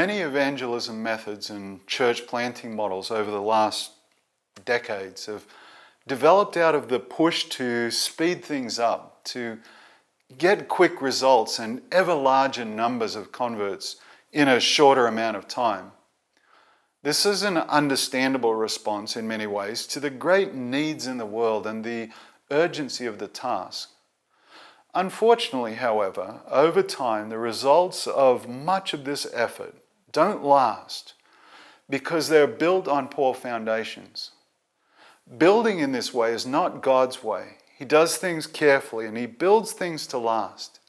Many evangelism methods and church planting models over the last decades have developed out of the push to speed things up, to get quick results and ever larger numbers of converts in a shorter amount of time. This is an understandable response in many ways to the great needs in the world and the urgency of the task. Unfortunately, however, over time, the results of much of this effort don't last because they're built on poor foundations. Building in this way is not God's way. He does things carefully and he builds things to last.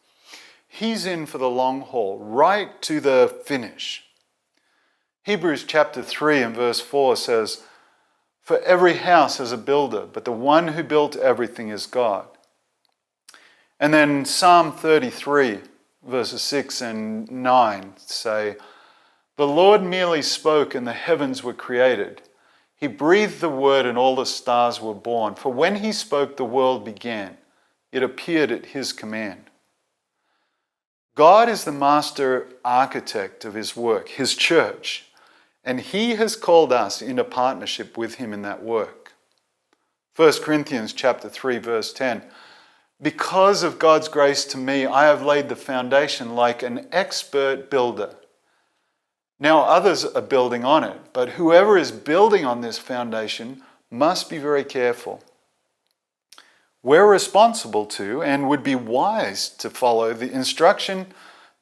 He's in for the long haul, right to the finish. Hebrews chapter 3 and verse 4 says, "For every house has a builder, but the one who built everything is God." And then Psalm 33 verses 6 and 9 say, "The Lord merely spoke and the heavens were created. He breathed the word and all the stars were born. For when he spoke, the world began. It appeared at his command." God is the master architect of his work, his church, and he has called us into partnership with him in that work. 1 Corinthians chapter 3 verse 10, "Because of God's grace to me, I have laid the foundation like an expert builder. Now others are building on it, but whoever is building on this foundation must be very careful." We're responsible to and would be wise to follow the instruction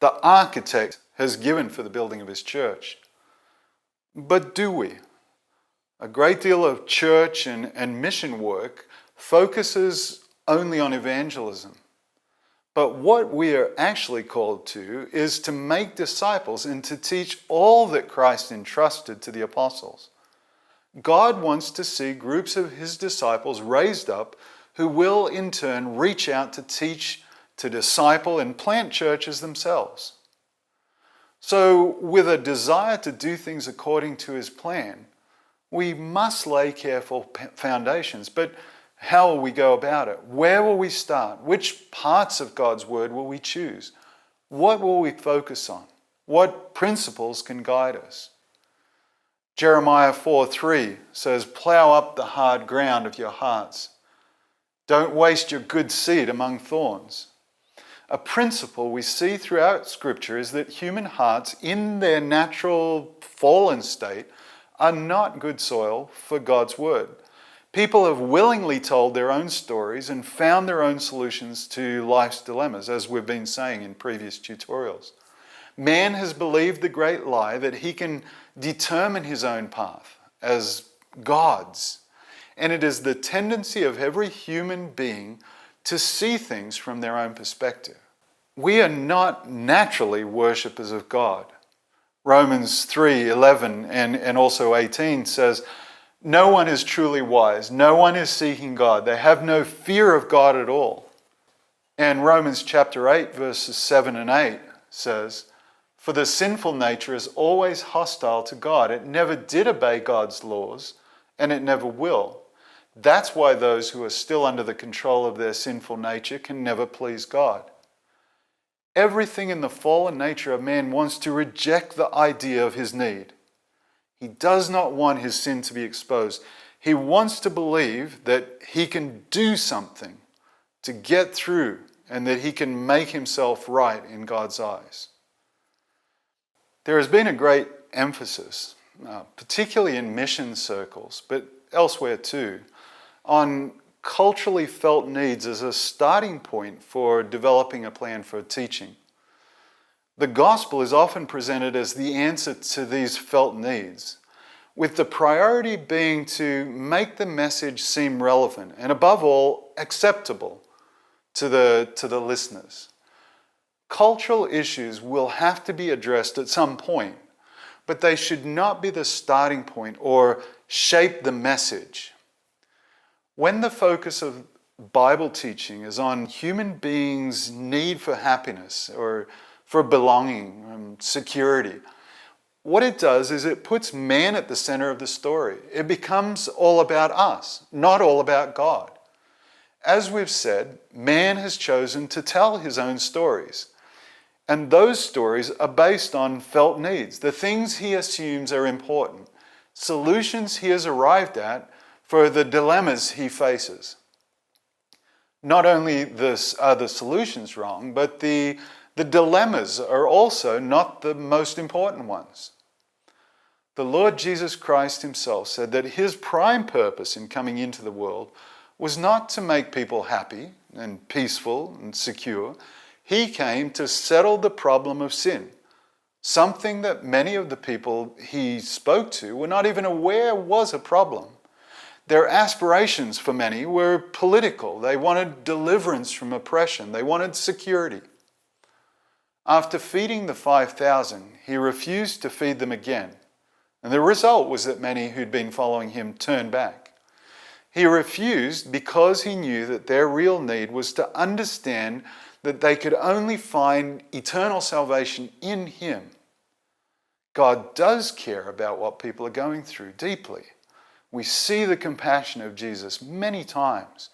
the architect has given for the building of his church. But do we? A great deal of church and mission work focuses only on evangelism. But what we are actually called to is to make disciples and to teach all that Christ entrusted to the apostles. God wants to see groups of his disciples raised up who will in turn reach out to teach, to disciple, and plant churches themselves. So with a desire to do things according to his plan, we must lay careful foundations. But how will we go about it? Where will we start? Which parts of God's word will we choose? What will we focus on? What principles can guide us? Jeremiah 4:3 says, "Plow up the hard ground of your hearts. Don't waste your good seed among thorns." A principle we see throughout Scripture is that human hearts, in their natural fallen state, are not good soil for God's word. People have willingly told their own stories and found their own solutions to life's dilemmas, as we've been saying in previous tutorials. Man has believed the great lie that he can determine his own path as God's. And it is the tendency of every human being to see things from their own perspective. We are not naturally worshippers of God. Romans 3:11 and also 18 says, "No one is truly wise. No one is seeking God. They have no fear of God at all." And Romans chapter 8 verses 7 and 8 says, "For the sinful nature is always hostile to God. It never did obey God's laws, and it never will. That's why those who are still under the control of their sinful nature can never please God." Everything in the fallen nature of man wants to reject the idea of his need. He does not want his sin to be exposed. He wants to believe that he can do something to get through and that he can make himself right in God's eyes. There has been a great emphasis, particularly in mission circles, but elsewhere too, on culturally felt needs as a starting point for developing a plan for teaching. The gospel is often presented as the answer to these felt needs, with the priority being to make the message seem relevant and above all acceptable to the listeners. Cultural issues will have to be addressed at some point, but they should not be the starting point or shape the message. When the focus of Bible teaching is on human beings' need for happiness or for belonging and security, what it does is it puts man at the center of the story. It becomes all about us, not all about God. As we've said, man has chosen to tell his own stories. And those stories are based on felt needs, the things he assumes are important, solutions he has arrived at for the dilemmas he faces. Not only are the solutions wrong, but the dilemmas are also not the most important ones. The Lord Jesus Christ himself said that his prime purpose in coming into the world was not to make people happy and peaceful and secure. He came to settle the problem of sin, something that many of the people he spoke to were not even aware was a problem. Their aspirations for many were political. They wanted deliverance from oppression. They wanted security. After feeding the 5,000, he refused to feed them again. And the result was that many who'd been following him turned back. He refused because he knew that their real need was to understand that they could only find eternal salvation in him. God does care about what people are going through deeply. We see the compassion of Jesus many times.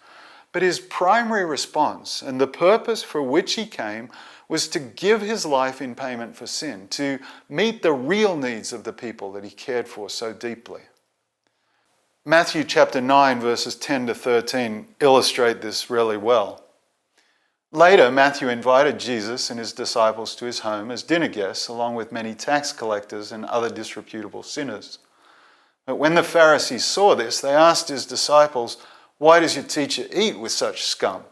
But his primary response and the purpose for which he came was to give his life in payment for sin, to meet the real needs of the people that he cared for so deeply. Matthew chapter 9 verses 10 to 13 illustrate this really well. Later, Matthew invited Jesus and his disciples to his home as dinner guests, along with many tax collectors and other disreputable sinners. But when the Pharisees saw this, they asked his disciples, "Why does your teacher eat with such scum?"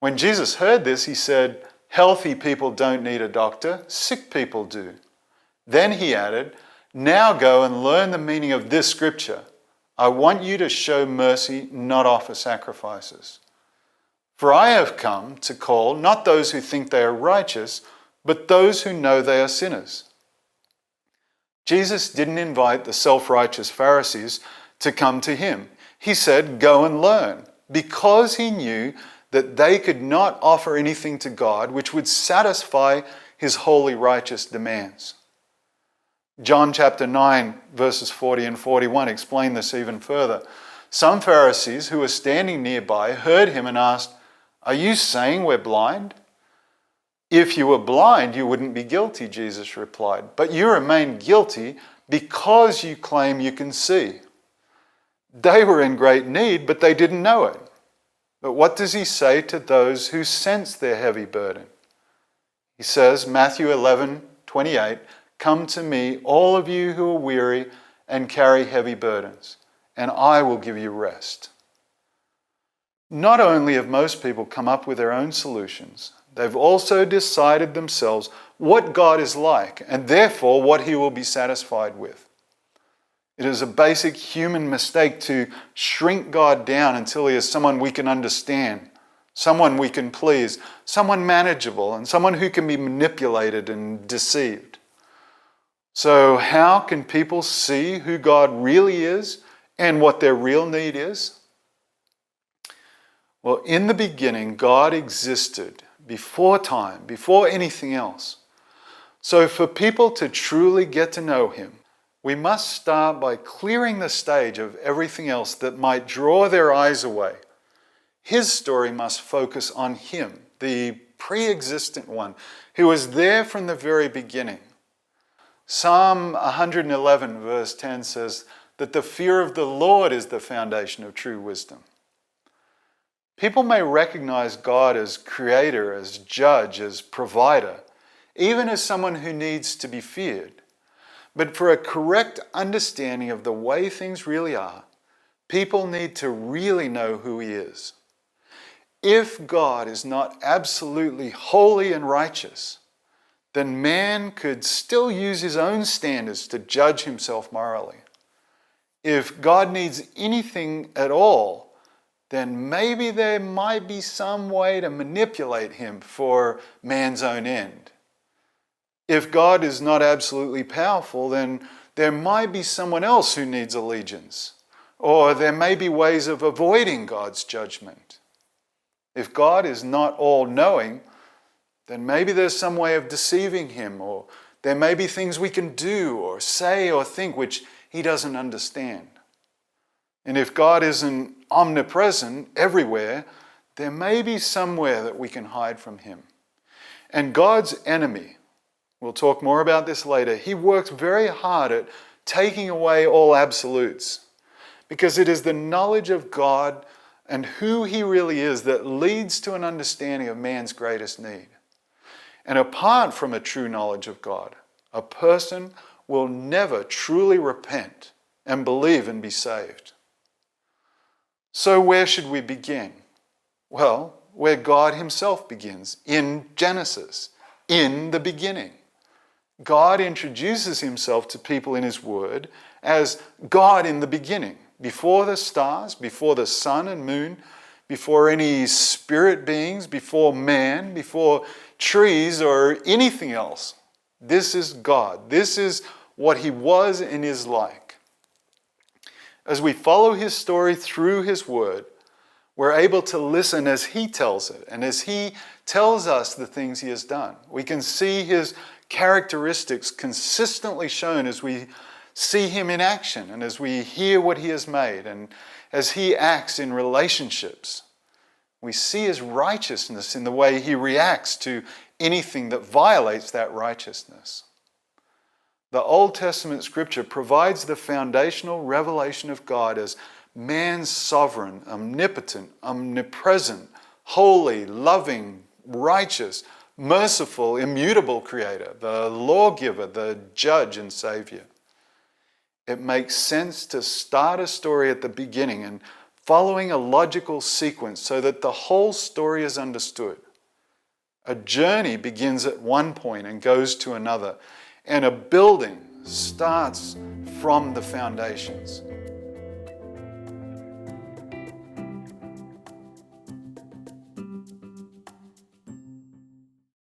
When Jesus heard this, he said, "Healthy people don't need a doctor, sick people do." Then he added, "Now go and learn the meaning of this scripture. I want you to show mercy, not offer sacrifices. For I have come to call not those who think they are righteous, but those who know they are sinners." Jesus didn't invite the self-righteous Pharisees to come to him. He said, "Go and learn," because he knew that they could not offer anything to God which would satisfy his holy righteous demands. John chapter 9 verses 40 and 41 explain this even further. Some Pharisees who were standing nearby heard him and asked, "Are you saying we're blind?" "If you were blind, you wouldn't be guilty," Jesus replied. "But you remain guilty because you claim you can see." They were in great need, but they didn't know it. But what does he say to those who sense their heavy burden? He says, Matthew 11:28, "Come to me, all of you who are weary and carry heavy burdens, and I will give you rest." Not only have most people come up with their own solutions, they've also decided themselves what God is like, and therefore what he will be satisfied with. It is a basic human mistake to shrink God down until he is someone we can understand, someone we can please, someone manageable, and someone who can be manipulated and deceived. So how can people see who God really is and what their real need is? Well, in the beginning, God existed before time, before anything else. So for people to truly get to know him, we must start by clearing the stage of everything else that might draw their eyes away. His story must focus on him, the pre-existent one, who was there from the very beginning. Psalm 111 verse 10 says that the fear of the Lord is the foundation of true wisdom. People may recognize God as creator, as judge, as provider, even as someone who needs to be feared. But for a correct understanding of the way things really are, people need to really know who he is. If God is not absolutely holy and righteous, then man could still use his own standards to judge himself morally. If God needs anything at all, then maybe there might be some way to manipulate him for man's own end. If God is not absolutely powerful, then there might be someone else who needs allegiance, or there may be ways of avoiding God's judgment. If God is not all-knowing, then maybe there's some way of deceiving him, or there may be things we can do or say or think which he doesn't understand. And if God isn't omnipresent everywhere, there may be somewhere that we can hide from him. And God's enemy, we'll talk more about this later, he works very hard at taking away all absolutes, because it is the knowledge of God and who he really is that leads to an understanding of man's greatest need. And apart from a true knowledge of God, a person will never truly repent and believe and be saved. So where should we begin? Well, where God himself begins, in Genesis, in the beginning. God introduces himself to people in his word as God in the beginning, before the stars, before the sun and moon, before any spirit beings, before man, before trees or anything else. This is God. This is what he was and is like. As we follow his story through his word, we're able to listen as he tells it, and as he tells us the things he has done. We can see his characteristics consistently shown as we see him in action and as we hear what he has made and as he acts in relationships. We see his righteousness in the way he reacts to anything that violates that righteousness. The Old Testament scripture provides the foundational revelation of God as man's sovereign, omnipotent, omnipresent, holy, loving, righteous, merciful, immutable creator, the lawgiver, the judge and savior. It makes sense to start a story at the beginning and following a logical sequence so that the whole story is understood. A journey begins at one point and goes to another, and a building starts from the foundations.